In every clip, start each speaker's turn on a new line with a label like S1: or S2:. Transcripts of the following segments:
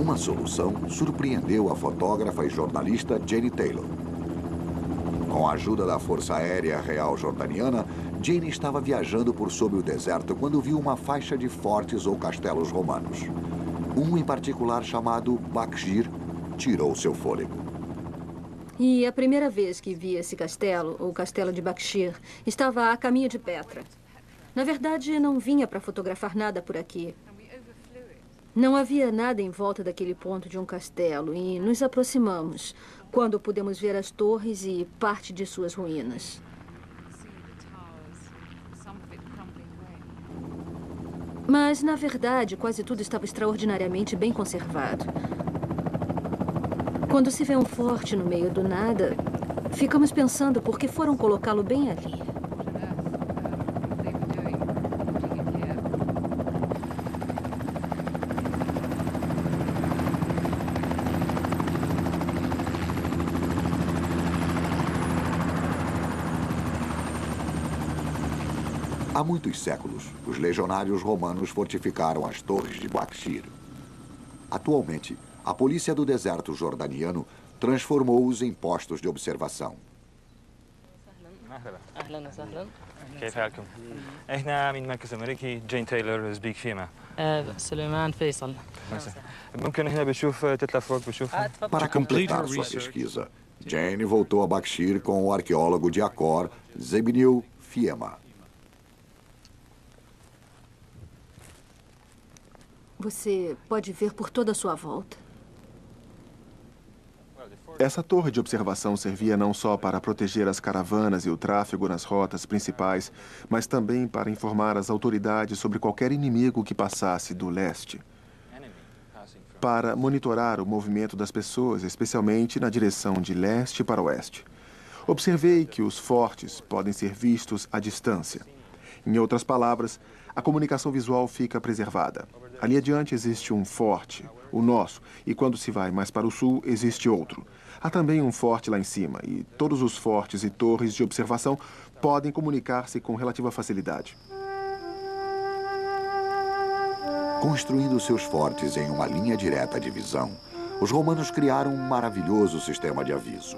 S1: Uma solução surpreendeu a fotógrafa e jornalista Jane Taylor. Com a ajuda da Força Aérea Real Jordaniana, Jane estava viajando por sobre o deserto quando viu uma faixa de fortes ou castelos romanos. Um em particular chamado Bakshir tirou seu fôlego.
S2: E a primeira vez que vi esse castelo, o castelo de Bakshir, estava a caminho de Petra. Na verdade, não vinha para fotografar nada por aqui. Não havia nada em volta daquele ponto de um castelo e nos aproximamos, quando pudemos ver as torres e parte de suas ruínas. Mas, na verdade, quase tudo estava extraordinariamente bem conservado. Quando se vê um forte no meio do nada, ficamos pensando por que foram colocá-lo bem ali.
S1: Há muitos séculos, os legionários romanos fortificaram as torres de Bakshir. Atualmente, a polícia do deserto jordaniano transformou-os em postos de observação.
S3: أهلا وسهلا.
S4: كيف حالكم؟ احنا من مركز امريكي جين تايلور سبيك فيما.
S3: سليمان فيصل.
S4: ممكن هنا بشوف تطلع فوق بشوف.
S1: Para completar sua pesquisa, Jane voltou a Bakshir com o arqueólogo de Acor, Zebinil Fiema.
S2: Você pode ver por toda a sua volta.
S5: Essa torre de observação servia não só para proteger as caravanas e o tráfego nas rotas principais, mas também para informar as autoridades sobre qualquer inimigo que passasse do leste. Para monitorar o movimento das pessoas, especialmente na direção de leste para oeste. Observei que os fortes podem ser vistos à distância. Em outras palavras, a comunicação visual fica preservada. Ali adiante existe um forte, o nosso, e quando se vai mais para o sul, existe outro. Há também um forte lá em cima, e todos os fortes e torres de observação podem comunicar-se com relativa facilidade.
S1: Construindo seus fortes em uma linha direta de visão, os romanos criaram um maravilhoso sistema de aviso.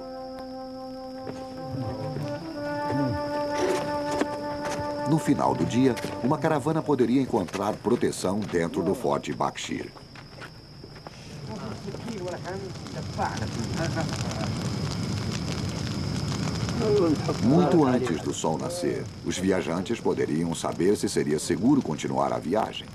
S1: No final do dia, uma caravana poderia encontrar proteção dentro do forte Bakshir. Muito antes do sol nascer, os viajantes poderiam saber se seria seguro continuar a viagem.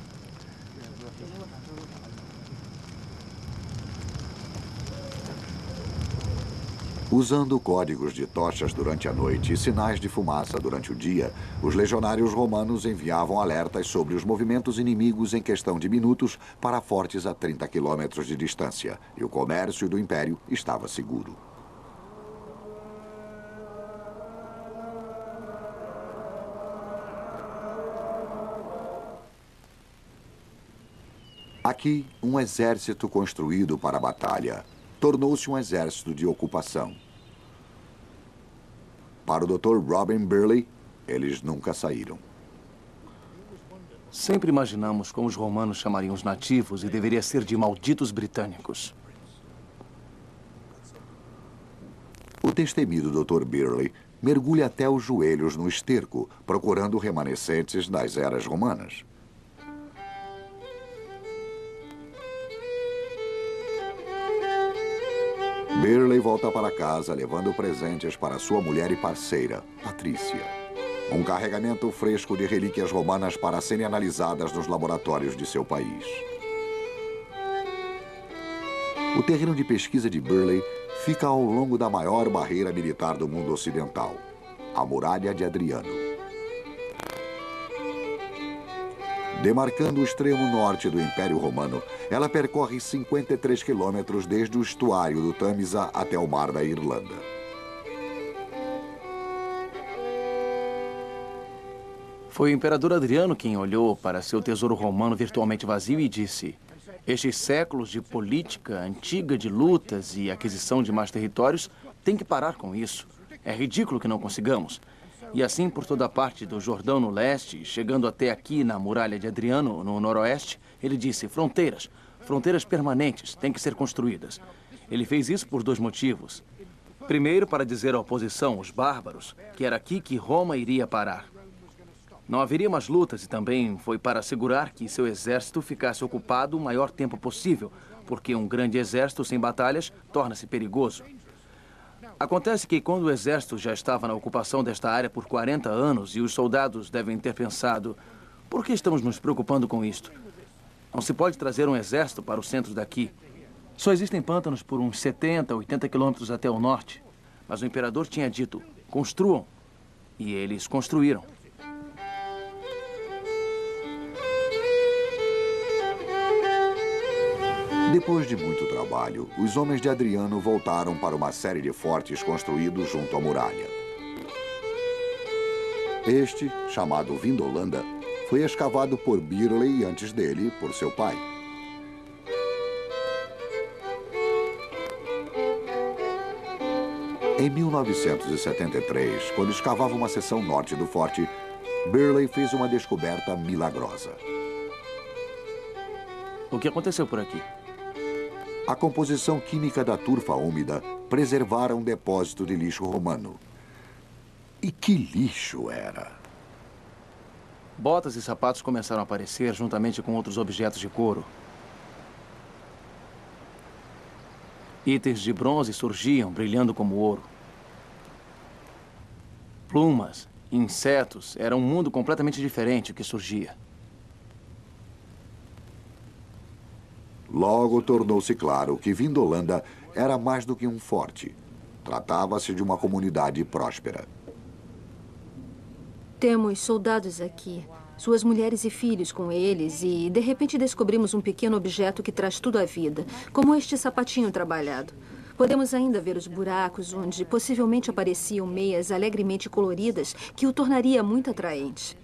S1: Usando códigos de tochas durante a noite e sinais de fumaça durante o dia, os legionários romanos enviavam alertas sobre os movimentos inimigos em questão de minutos para fortes a 30 quilômetros de distância, e o comércio do Império estava seguro. Aqui, um exército construído para a batalha tornou-se um exército de ocupação. Para o Dr. Robin Burley, eles nunca saíram.
S6: Sempre imaginamos como os romanos chamariam os nativos e deveria ser de malditos britânicos.
S1: O destemido Dr. Burley mergulha até os joelhos no esterco, procurando remanescentes das eras romanas. Burley volta para casa levando presentes para sua mulher e parceira, Patrícia. Um carregamento fresco de relíquias romanas para serem analisadas nos laboratórios de seu país. O terreno de pesquisa de Burley fica ao longo da maior barreira militar do mundo ocidental, a Muralha de Adriano. Demarcando o extremo norte do Império Romano, ela percorre 53 quilômetros desde o estuário do Tâmisa até o Mar da Irlanda.
S6: Foi o imperador Adriano quem olhou para seu tesouro romano virtualmente vazio e disse: estes séculos de política antiga de lutas e aquisição de mais territórios têm que parar com isso. É ridículo que não consigamos. E assim por toda a parte do Jordão no leste, chegando até aqui na Muralha de Adriano, no noroeste, ele disse: fronteiras, fronteiras permanentes têm que ser construídas. Ele fez isso por 2 motivos. Primeiro, para dizer à oposição, os bárbaros, que era aqui que Roma iria parar. Não haveria mais lutas e também foi para assegurar que seu exército ficasse ocupado o maior tempo possível, porque um grande exército sem batalhas torna-se perigoso. Acontece que quando o exército já estava na ocupação desta área por 40 anos e os soldados devem ter pensado, por que estamos nos preocupando com isto? Não se pode trazer um exército para o centro daqui. Só existem pântanos por uns 70, 80 quilômetros até o norte. Mas o imperador tinha dito, construam. E eles construíram.
S1: Depois de muito trabalho, os homens de Adriano voltaram para uma série de fortes construídos junto à muralha. Este, chamado Vindolanda, foi escavado por Burleigh antes dele, por seu pai. Em 1973, quando escavava uma seção norte do forte, Burleigh fez uma descoberta milagrosa.
S6: O que aconteceu por aqui?
S1: A composição química da turfa úmida preservara um depósito de lixo romano. E que lixo era!
S6: Botas e sapatos começaram a aparecer juntamente com outros objetos de couro. Itens de bronze surgiam, brilhando como ouro. Plumas, insetos, era um mundo completamente diferente que surgia.
S1: Logo tornou-se claro que Vindolanda era mais do que um forte. Tratava-se de uma comunidade próspera.
S2: Temos soldados aqui, suas mulheres e filhos com eles, e de repente descobrimos um pequeno objeto que traz tudo à vida, como este sapatinho trabalhado. Podemos ainda ver os buracos onde possivelmente apareciam meias alegremente coloridas que o tornaria muito atraente.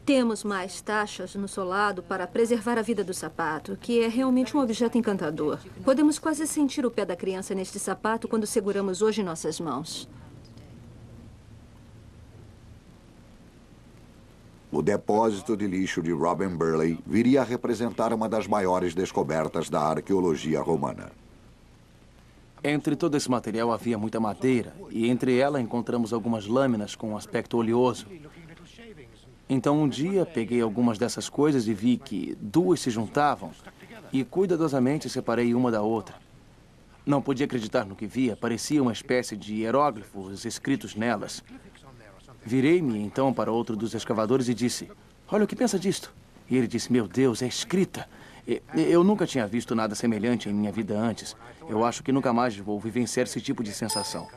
S2: Temos mais taxas no solado para preservar a vida do sapato, que é realmente um objeto encantador. Podemos quase sentir o pé da criança neste sapato quando seguramos hoje em nossas mãos.
S1: O depósito de lixo de Robin Burleigh viria a representar uma das maiores descobertas da arqueologia romana.
S6: Entre todo esse material havia muita madeira, e entre ela encontramos algumas lâminas com um aspecto oleoso. Então, um dia, peguei algumas dessas coisas e vi que 2 se juntavam e cuidadosamente separei uma da outra. Não podia acreditar no que via, parecia uma espécie de hieróglifos escritos nelas. Virei-me então para outro dos escavadores e disse, olha, o que pensa disto? E ele disse, meu Deus, é escrita. Eu nunca tinha visto nada semelhante em minha vida antes. Eu acho que nunca mais vou vivenciar esse tipo de sensação.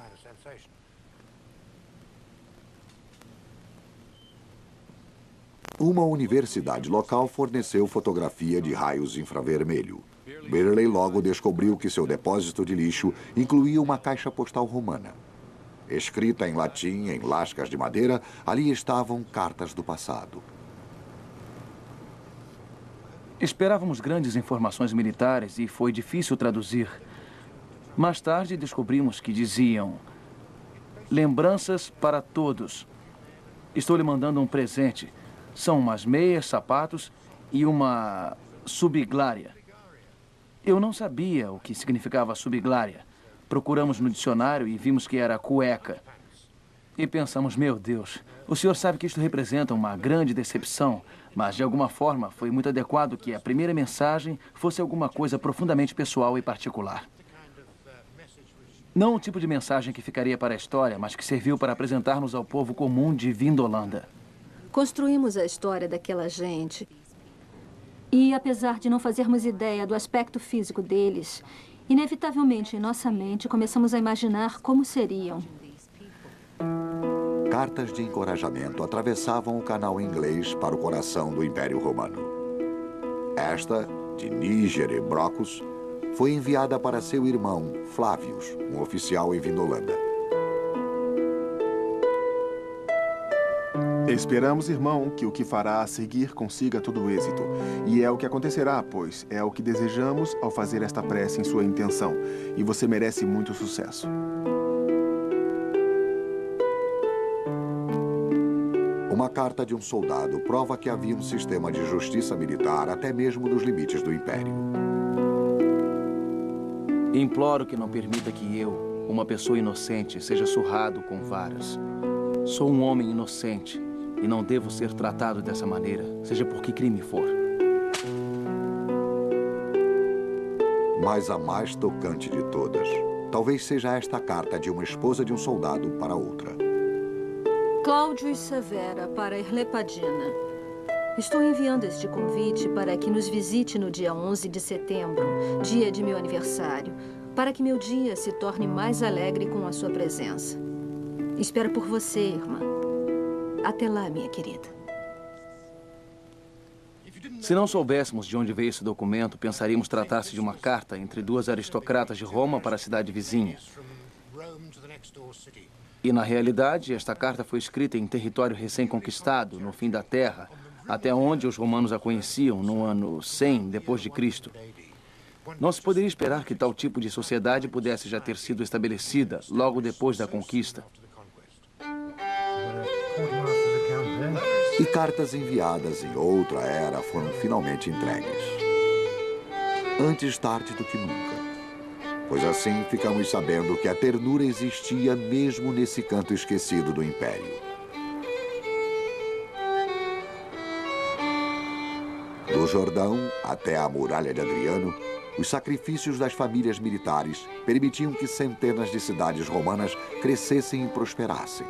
S1: Uma universidade local forneceu fotografia de raios infravermelho. Burleigh logo descobriu que seu depósito de lixo incluía uma caixa postal romana. Escrita em latim, em lascas de madeira, ali estavam cartas do passado.
S6: Esperávamos grandes informações militares e foi difícil traduzir. Mais tarde descobrimos que diziam: lembranças para todos. Estou lhe mandando um presente. São umas meias, sapatos e uma subglária. Eu não sabia o que significava subglária. Procuramos no dicionário e vimos que era cueca. E pensamos, meu Deus, o senhor sabe que isto representa uma grande decepção, mas de alguma forma foi muito adequado que a primeira mensagem fosse alguma coisa profundamente pessoal e particular. Não um tipo de mensagem que ficaria para a história, mas que serviu para apresentarmos ao povo comum de Vindolanda.
S2: Construímos a história daquela gente. E apesar de não fazermos ideia do aspecto físico deles, inevitavelmente em nossa mente começamos a imaginar como seriam.
S1: Cartas de encorajamento atravessavam o canal inglês para o coração do Império Romano. Esta, de Níger e Brocos, foi enviada para seu irmão, Flávius, um oficial em Vindolanda.
S5: Esperamos, irmão, que o que fará a seguir consiga todo êxito. E é o que acontecerá, pois é o que desejamos ao fazer esta prece em sua intenção. E você merece muito sucesso.
S1: Uma carta de um soldado prova que havia um sistema de justiça militar até mesmo nos limites do Império.
S6: Imploro que não permita que eu, uma pessoa inocente, seja surrado com varas. Sou um homem inocente e não devo ser tratado dessa maneira, seja por que crime for.
S1: Mas a mais tocante de todas, talvez seja esta carta de uma esposa de um soldado para outra.
S2: Cláudio Severa para Erlepadina. Estou enviando este convite para que nos visite no dia 11 de setembro, dia de meu aniversário, para que meu dia se torne mais alegre com a sua presença. Espero por você, irmã. Até lá, minha querida.
S6: Se não soubéssemos de onde veio esse documento, pensaríamos tratar-se de uma carta entre duas aristocratas de Roma para a cidade vizinha. E, na realidade, esta carta foi escrita em território recém-conquistado, no fim da Terra, até onde os romanos a conheciam, no ano 100 depois de Cristo. Não se poderia esperar que tal tipo de sociedade pudesse já ter sido estabelecida logo depois da conquista.
S1: E cartas enviadas em outra era foram finalmente entregues. Antes tarde do que nunca. Pois assim ficamos sabendo que a ternura existia mesmo nesse canto esquecido do Império. Do Jordão até a muralha de Adriano, os sacrifícios das famílias militares permitiam que centenas de cidades romanas crescessem e prosperassem.